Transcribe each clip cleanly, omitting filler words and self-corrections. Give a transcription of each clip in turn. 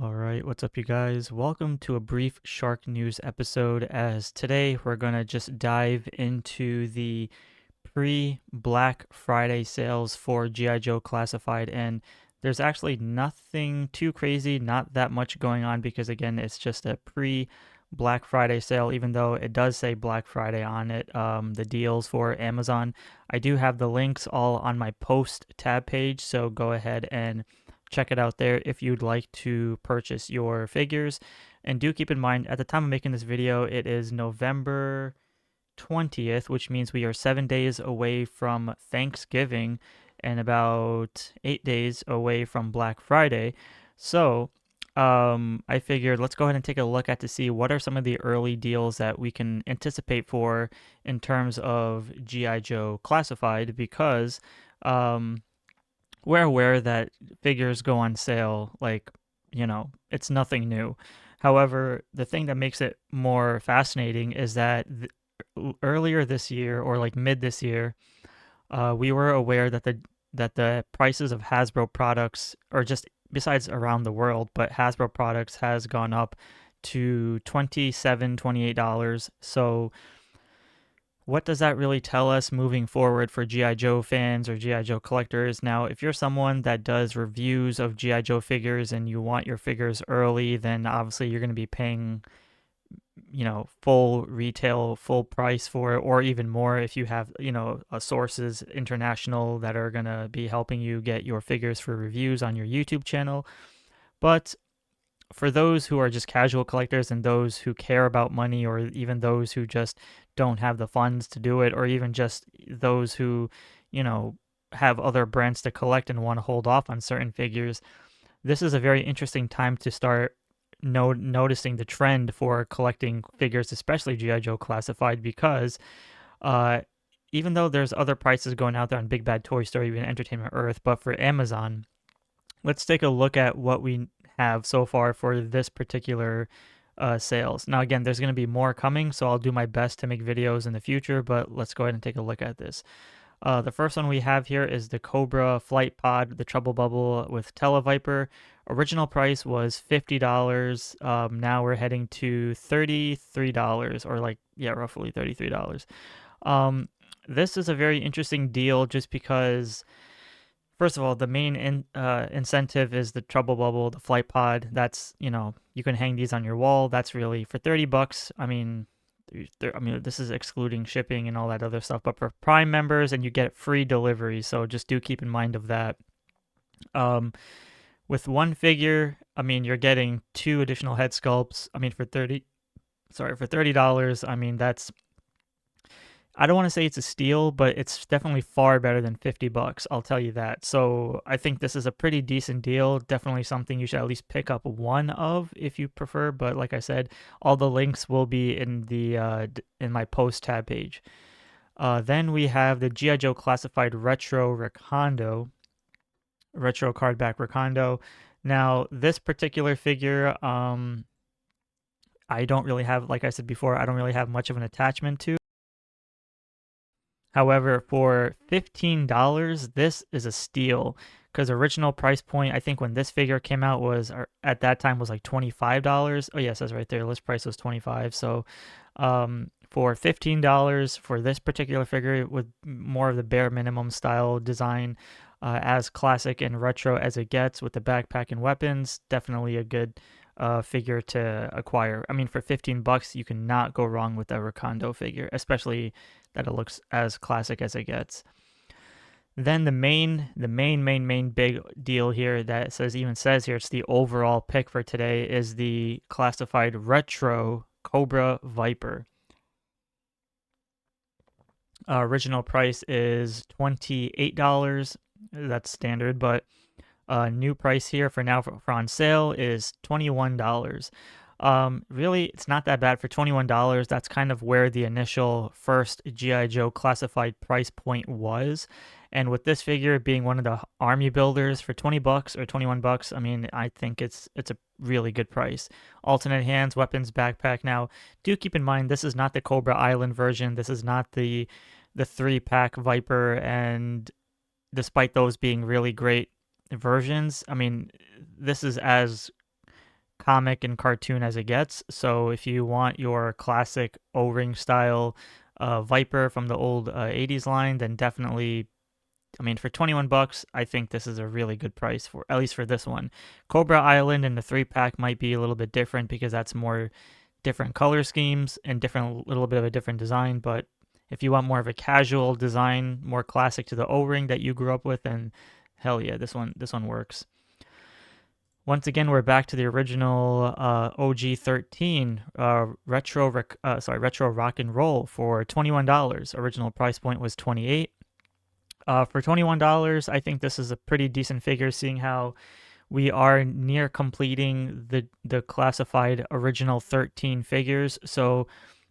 All right, what's up, you guys? Welcome to a brief Shark News episode. As today we're gonna just dive into the pre-Black Friday sales for GI Joe Classified, and there's actually nothing too crazy, not that much going on because again, it's just a pre-Black Friday sale. Even though it does say Black Friday on it, the deals for Amazon. I do have the links all on my post tab page, so go ahead and check it out there if you'd like to purchase your figures. And do keep in mind, at the time of making this video, it is November 20th, which means we are 7 days away from Thanksgiving and about 8 days away from Black Friday. So, I figured let's go ahead and take a look at to see what are some of the early deals that we can anticipate for in terms of GI Joe Classified, because um, we're aware that figures go on sale, like, it's nothing new. However, the thing that makes it more fascinating is that earlier this year, or like mid this year, we were aware that the prices of Hasbro products, or just besides around the world, but Hasbro products has gone up to $27, $28. So what does that really tell us moving forward for GI Joe fans or GI Joe collectors? Now, if you're someone that does reviews of GI Joe figures and you want your figures early, then obviously you're going to be paying, full retail, full price for it, or even more if you have, sources international that are going to be helping you get your figures for reviews on your YouTube channel. But for those who are just casual collectors and those who care about money, or even those who just don't have the funds to do it, or even just those who, you know, have other brands to collect and want to hold off on certain figures, this is a very interesting time to start noticing the trend for collecting figures, especially GI Joe Classified, because uh, even though there's other prices going out there on Big Bad Toy Store, even Entertainment Earth, but for Amazon, let's take a look at what we have so far for this particular sales. Now, again, there's going to be more coming, so I'll do my best to make videos in the future, but let's go ahead and take a look at this. The first one we have here is the Cobra Flight Pod, the Trouble Bubble with Televiper. Original price was $50. Now we're heading to $33, or like, yeah, roughly $33. This is a very interesting deal just because, first of all, the main incentive is the Trouble Bubble, the Flight Pod. That's, you can hang these on your wall. That's really for $30. I mean, this is excluding shipping and all that other stuff, but for Prime members, and you get free delivery. So just do keep in mind of that. With one figure, I mean, you're getting two additional head sculpts. I mean, for $30, I mean, I don't want to say it's a steal, but it's definitely far better than $50. I'll tell you that. So I think this is a pretty decent deal. Definitely something you should at least pick up one of if you prefer. But like I said, all the links will be in the in my post tab page. Then we have the GI Joe Classified Retro Recondo, Retro Cardback Recondo. Now this particular figure, I don't really have, like I said before, I don't really have much of an attachment to. However, for $15, this is a steal, because original price point, I think when this figure came out, was at that time was like $25. Oh yes, that's right there. List price was $25. So for $15 for this particular figure with more of the bare minimum style design, as classic and retro as it gets, with the backpack and weapons, definitely a good figure to acquire. I mean, for $15, you cannot go wrong with a Recondo figure, especially that it looks as classic as it gets. Then the main big deal here that even says here, it's the overall pick for today, is the Classified Retro Cobra Viper. Original price is $28. That's standard, but new price here for now for on sale is $21. Really, it's not that bad for $21. That's kind of where the initial first GI Joe Classified price point was. And with this figure being one of the army builders for $20 or $21, I mean, I think it's a really good price. Alternate hands, weapons, backpack. Now, do keep in mind, this is not the Cobra Island version. This is not the 3-pack Viper, and despite those being really great versions, I mean, this is as comic and cartoon as it gets. So if you want your classic O-ring style Viper from the old 80s line, then definitely, I mean, for 21 bucks, I think this is a really good price for, at least for this one. Cobra Island and the 3-pack might be a little bit different because that's more different color schemes and different, little bit of a different design. But if you want more of a casual design, more classic to the O-ring that you grew up with, then hell yeah, this one works. Once again, we're back to the original OG 13 retro rock and roll for $21. Original price point was $28. For $21, I think this is a pretty decent figure, seeing how we are near completing the classified original 13 figures. So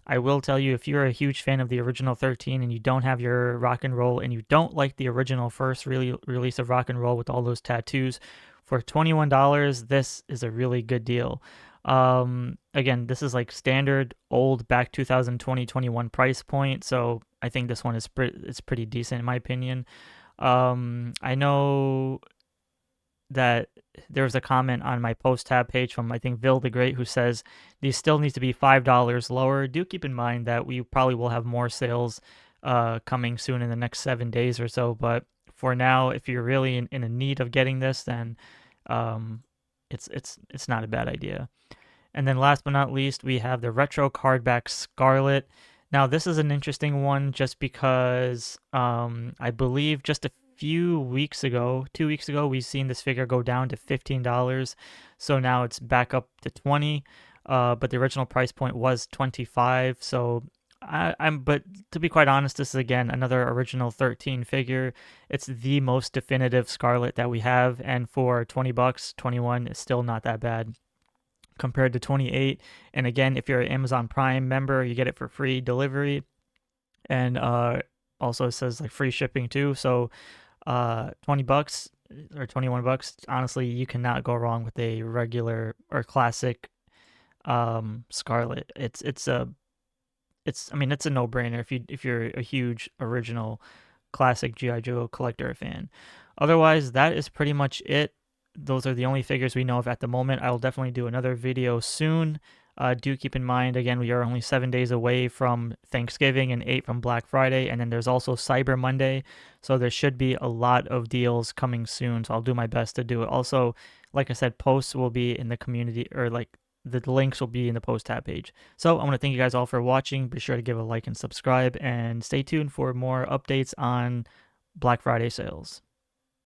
I will tell you, if you're a huge fan of the original 13 and you don't have your rock and roll and you don't like the original first release of rock and roll with all those tattoos, for $21, this is a really good deal. Again, this is like standard old back 2020-21 price point, so I think this one is it's pretty decent in my opinion. I know that there was a comment on my post tab page from, I think, Vil the Great, who says these still need to be $5 lower. Do keep in mind that we probably will have more sales coming soon in the next 7 days or so, but for now, if you're really in a need of getting this, then it's not a bad idea. And then last but not least, we have the retro cardback Scarlett. Now this is an interesting one just because I believe just a few weeks ago, 2 weeks ago, we've seen this figure go down to $15. So now it's back up to 20. But the original price point was 25. So but to be quite honest, this is again another original 13 figure. It's the most definitive Scarlett that we have, and for 20 bucks, 21 is still not that bad compared to 28. And again, if you're an Amazon Prime member, you get it for free delivery, and also it says like free shipping too. So 20 bucks or 21 bucks, honestly, you cannot go wrong with a regular or classic Scarlett. I mean, it's a no-brainer if you're a huge original classic G.I. Joe collector fan. Otherwise, that is pretty much it. Those are the only figures we know of at the moment. I will definitely do another video soon. Do keep in mind, again, we are only 7 days away from Thanksgiving and 8 from Black Friday, and then there's also Cyber Monday, so there should be a lot of deals coming soon, so I'll do my best to do it. Also, like I said, posts will be in the community, or like the links will be in the post tab page. So I want to thank you guys all for watching. Be sure to give a like and subscribe, and stay tuned for more updates on Black Friday sales.